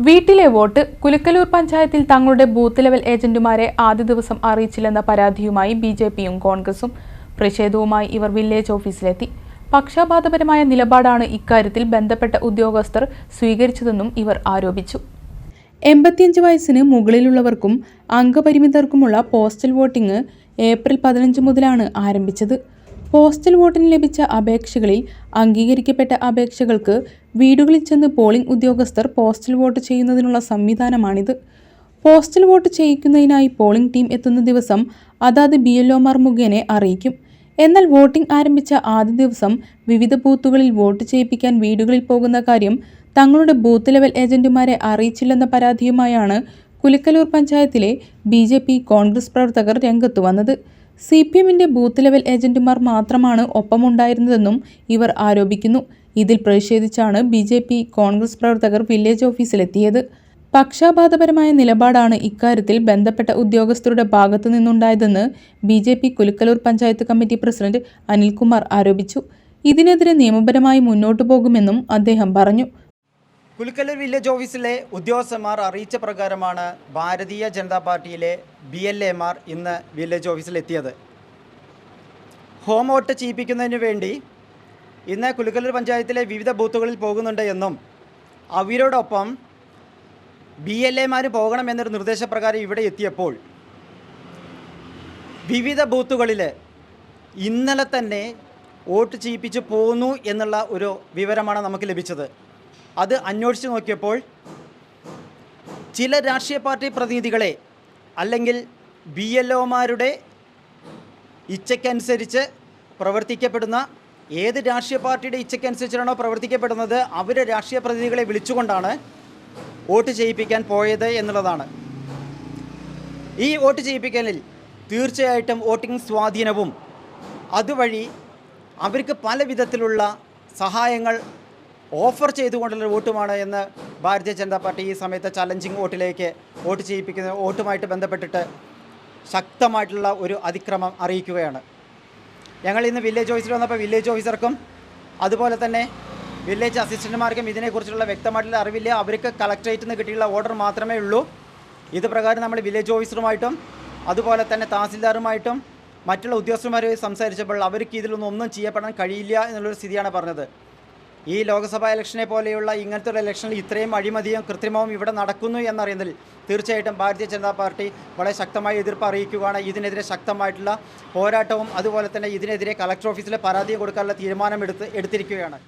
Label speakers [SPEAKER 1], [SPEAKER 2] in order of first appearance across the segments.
[SPEAKER 1] വീട്ടിലെ വോട്ട് കുലുക്കലൂർ പഞ്ചായത്തിൽ തങ്ങളുടെ ബൂത്ത് ലെവൽ ഏജന്റുമാരെ ആദ്യ ദിവസം അറിയിച്ചില്ലെന്ന പരാതിയുമായി ബിജെപിയും കോൺഗ്രസും പ്രതിഷേധവുമായി ഇവർ വില്ലേജ് ഓഫീസിലെത്തി. പക്ഷപാതപരമായ നിലപാടാണ് ഇക്കാര്യത്തിൽ ബന്ധപ്പെട്ട ഉദ്യോഗസ്ഥർ സ്വീകരിച്ചതെന്നും ഇവർ ആരോപിച്ചു. 85 വയസ്സിന് മുകളിലുള്ളവർക്കും അംഗപരിമിതർക്കുമുള്ള പോസ്റ്റൽ വോട്ടിംഗ് ഏപ്രിൽ 15 മുതലാണ് ആരംഭിച്ചത്. പോസ്റ്റൽ വോട്ടിന് ലഭിച്ച അപേക്ഷകളിൽ അംഗീകരിക്കപ്പെട്ട അപേക്ഷകൾക്ക് വീടുകളിൽ ചെന്ന് പോളിംഗ് ഉദ്യോഗസ്ഥർ പോസ്റ്റൽ വോട്ട് ചെയ്യുന്നതിനുള്ള സംവിധാനമാണിത്. പോസ്റ്റൽ വോട്ട് ചെയ്യിക്കുന്നതിനായി പോളിംഗ് ടീം എത്തുന്ന ദിവസം അതാത് BLOമാർ മുഖേന അറിയിക്കും. എന്നാൽ വോട്ടിംഗ് ആരംഭിച്ച ആദ്യ ദിവസം വിവിധ ബൂത്തുകളിൽ വോട്ട് ചെയ്യിപ്പിക്കാൻ വീടുകളിൽ പോകുന്ന കാര്യം തങ്ങളുടെ ബൂത്ത് ലെവൽ ഏജന്റുമാരെ അറിയിച്ചില്ലെന്ന പരാതിയുമായാണ് കുലുക്കലൂർ പഞ്ചായത്തിലെ BJP കോൺഗ്രസ് പ്രവർത്തകർ രംഗത്തു വന്നത്. CPMന്റെ ബൂത്ത് ലെവൽ ഏജന്റുമാർ മാത്രമാണ് ഒപ്പമുണ്ടായിരുന്നതെന്നും ഇവർ ആരോപിക്കുന്നു. ഇതിൽ പ്രതിഷേധിച്ചാണ് BJP കോൺഗ്രസ് പ്രവർത്തകർ വില്ലേജ് ഓഫീസിലെത്തിയത്. പക്ഷപാതപരമായ നിലപാടാണ് ഇക്കാര്യത്തിൽ ബന്ധപ്പെട്ട ഉദ്യോഗസ്ഥരുടെ ഭാഗത്തു നിന്നുണ്ടായതെന്ന് BJP Kulukkallur panchayat committee president Anilkumar ആരോപിച്ചു. ഇതിനെതിരെ നിയമപരമായി മുന്നോട്ടു പോകുമെന്നും അദ്ദേഹം പറഞ്ഞു.
[SPEAKER 2] കുലുക്കലൂർ വില്ലേജ് ഓഫീസിലെ ഉദ്യോഗസ്ഥന്മാർ അറിയിച്ച പ്രകാരമാണ് ഭാരതീയ ജനതാ പാർട്ടിയിലെ BLAമാർ ഇന്ന് വില്ലേജ് ഓഫീസിലെത്തിയത്. ഹോം വോട്ട് ചെയ്യിപ്പിക്കുന്നതിന് വേണ്ടി ഇന്ന് കുലുക്കലൂർ പഞ്ചായത്തിലെ വിവിധ ബൂത്തുകളിൽ പോകുന്നുണ്ട് എന്നും അവരോടൊപ്പം BLAമാർ പോകണമെന്നൊരു നിർദ്ദേശപ്രകാരം ഇവിടെ എത്തിയപ്പോൾ വിവിധ ബൂത്തുകളിൽ ഇന്നലെ തന്നെ വോട്ട് ചെയ്യിപ്പിച്ച് പോന്നു എന്നുള്ള ഒരു വിവരമാണ് നമുക്ക് ലഭിച്ചത്. അത് അന്വേഷിച്ച് നോക്കിയപ്പോൾ ചില രാഷ്ട്രീയ പാർട്ടി പ്രതിനിധികളെ അല്ലെങ്കിൽ BLOമാരുടെ ഇച്ഛയ്ക്കനുസരിച്ച് പ്രവർത്തിക്കപ്പെടുന്ന ഏത് രാഷ്ട്രീയ പാർട്ടിയുടെ ഇച്ഛയ്ക്കനുസരിച്ചാണോ പ്രവർത്തിക്കപ്പെടുന്നത് അവരെ രാഷ്ട്രീയ പ്രതിനിധികളെ വിളിച്ചുകൊണ്ടാണ് വോട്ട് ചെയ്യിപ്പിക്കാൻ പോയത് എന്നുള്ളതാണ്. ഈ വോട്ട് ചെയ്യിപ്പിക്കലിൽ തീർച്ചയായിട്ടും വോട്ടിംഗ് സ്വാധീനവും അതുവഴി അവർക്ക് പല വിധത്തിലുള്ള സഹായങ്ങൾ ഓഫർ ചെയ്തുകൊണ്ടുള്ള വോട്ടുമാണ് എന്ന് ഭാരതീയ ജനതാ പാർട്ടി ഈ സമയത്ത് ചലഞ്ചിങ് വോട്ട് ചെയ്യിപ്പിക്കുന്ന വോട്ടുമായിട്ട് ബന്ധപ്പെട്ടിട്ട് ശക്തമായിട്ടുള്ള ഒരു അതിക്രമം അറിയിക്കുകയാണ്. ഞങ്ങൾ ഇന്ന് വില്ലേജ് ഓഫീസിൽ വന്നപ്പോൾ വില്ലേജ് ഓഫീസർക്കും അതുപോലെ തന്നെ വില്ലേജ് അസിസ്റ്റന്റുമാർക്കും ഇതിനെക്കുറിച്ചുള്ള വ്യക്തമായിട്ടുള്ള അറിവില്ല. അവർക്ക് കളക്ടറേറ്റിൽ നിന്ന് കിട്ടിയുള്ള ഓർഡർ മാത്രമേ ഉള്ളൂ. ഇത് പ്രകാരം നമ്മൾ വില്ലേജ് ഓഫീസറുമായിട്ടും അതുപോലെ തന്നെ തഹസിൽദാറുമായിട്ടും മറ്റുള്ള ഉദ്യോഗസ്ഥന്മാരുമായി സംസാരിച്ചപ്പോൾ അവർക്ക് ഇതിലൊന്നും ചെയ്യപ്പെടാൻ കഴിയില്ല എന്നുള്ളൊരു സ്ഥിതിയാണ് പറഞ്ഞത്. ഈ ലോക്സഭാ ഇലക്ഷനെ പോലെയുള്ള ഇങ്ങനത്തെ ഒരു ഇലക്ഷനിൽ ഇത്രയും അഴിമതിയും കൃത്രിമവും ഇവിടെ നടക്കുന്നു എന്നറിയുന്നതിൽ തീർച്ചയായിട്ടും ഭാരതീയ ജനതാ പാർട്ടി വളരെ ശക്തമായ എതിർപ്പ് അറിയിക്കുകയാണ്. ഇതിനെതിരെ ശക്തമായിട്ടുള്ള പോരാട്ടവും അതുപോലെ തന്നെ ഇതിനെതിരെ കളക്ടർ ഓഫീസിൽ പരാതി കൊടുക്കാനുള്ള തീരുമാനം എടുത്തിരിക്കുകയാണ്.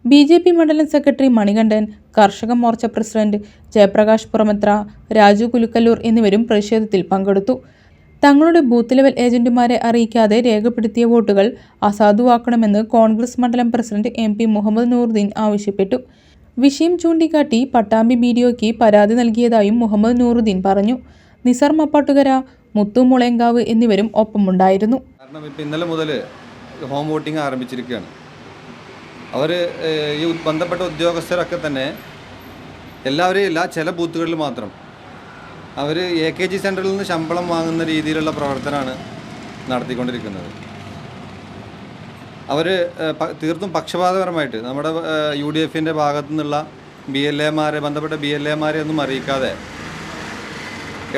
[SPEAKER 1] BJP മണ്ഡലം സെക്രട്ടറി മണികണ്ഠൻ, കർഷക മോർച്ച പ്രസിഡന്റ് ജയപ്രകാശ് പുറമത്ര, രാജു കുലുക്കല്ലൂർ എന്നിവരും പ്രതിഷേധത്തിൽ പങ്കെടുത്തു. തങ്ങളുടെ ബൂത്ത് ലെവൽ ഏജന്റുമാരെ അറിയിക്കാതെ രേഖപ്പെടുത്തിയ വോട്ടുകൾ അസാധുവാക്കണമെന്ന് കോൺഗ്രസ് മണ്ഡലം പ്രസിഡന്റ് MP മുഹമ്മദ് നൂറുദ്ദീൻ ആവശ്യപ്പെട്ടു. വിഷയം ചൂണ്ടിക്കാട്ടി പട്ടാമ്പി BDOയ്ക്ക് പരാതി നൽകിയതായും മുഹമ്മദ് നൂറുദ്ദീൻ പറഞ്ഞു. നിസാർ മപ്പാട്ടുകര, മുത്തു മുളയങ്കാവ് എന്നിവരും ഒപ്പമുണ്ടായിരുന്നു.
[SPEAKER 3] കാരണം ഇപ്പോൾ ഇന്നലെ മുതൽ ഹോം വോട്ടിംഗ് ആരംഭിച്ചിരിക്കുകയാണ്. അവർ ഈ ബന്ധപ്പെട്ട ഉദ്യോഗസ്ഥരൊക്കെ തന്നെ എല്ലാവരെയും ഇല്ല, ചില ബൂത്തുകളിൽ മാത്രം അവർ AKG സെൻറ്ററിൽ നിന്ന് ശമ്പളം വാങ്ങുന്ന രീതിയിലുള്ള പ്രവർത്തനമാണ് നടത്തിക്കൊണ്ടിരിക്കുന്നത്. അവർ തീർത്തും പക്ഷപാതപരമായിട്ട് നമ്മുടെ UDFൻ്റെ ഭാഗത്തു നിന്നുള്ള ബന്ധപ്പെട്ട BLAമാരെ ഒന്നും അറിയിക്കാതെ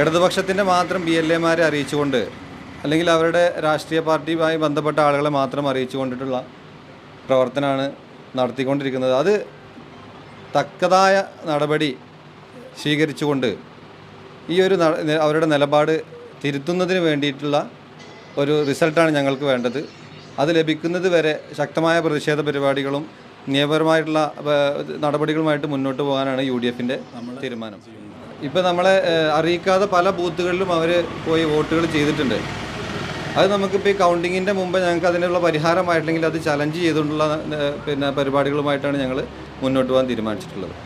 [SPEAKER 3] ഇടതുപക്ഷത്തിൻ്റെ മാത്രം BLAമാരെ അറിയിച്ചുകൊണ്ട് അല്ലെങ്കിൽ അവരുടെ രാഷ്ട്രീയ പാർട്ടിയുമായി ബന്ധപ്പെട്ട ആളുകളെ മാത്രം അറിയിച്ചുകൊണ്ടിട്ടുള്ള പ്രവർത്തനമാണ് നടത്തിക്കൊണ്ടിരിക്കുന്നത്. അത് തക്കതായ നടപടി സ്വീകരിച്ചുകൊണ്ട് ഈ ഒരു അവരുടെ നിലപാട് തിരുത്തുന്നതിന് വേണ്ടിയിട്ടുള്ള ഒരു റിസൾട്ടാണ് ഞങ്ങൾക്ക് വേണ്ടത്. അത് ലഭിക്കുന്നത് വരെ ശക്തമായ പ്രതിഷേധ പരിപാടികളും നിയമപരമായിട്ടുള്ള നടപടികളുമായിട്ട് മുന്നോട്ട് പോകാനാണ് UDFൻ്റെ തീരുമാനം. ഇപ്പോൾ നമ്മളെ അറിയിക്കാതെ പല ബൂത്തുകളിലും അവർ പോയി വോട്ടുകൾ ചെയ്തിട്ടുണ്ട്. അത് നമുക്കിപ്പോൾ ഈ കൗണ്ടിങ്ങിൻ്റെ മുമ്പ് ഞങ്ങൾക്ക് അതിനുള്ള പരിഹാരമായിട്ടില്ലെങ്കിൽ അത് ചലഞ്ച് ചെയ്തുകൊണ്ടുള്ള പരിപാടികളുമായിട്ടാണ് ഞങ്ങൾ മുന്നോട്ട് പോകാൻ തീരുമാനിച്ചിട്ടുള്ളത്.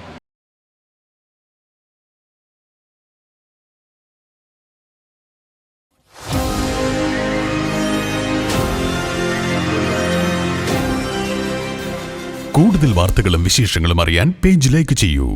[SPEAKER 4] കൂടുതൽ വാർത്തകളും വിശേഷങ്ങളും അറിയാൻ പേജ് ലൈക്ക് ചെയ്യൂ.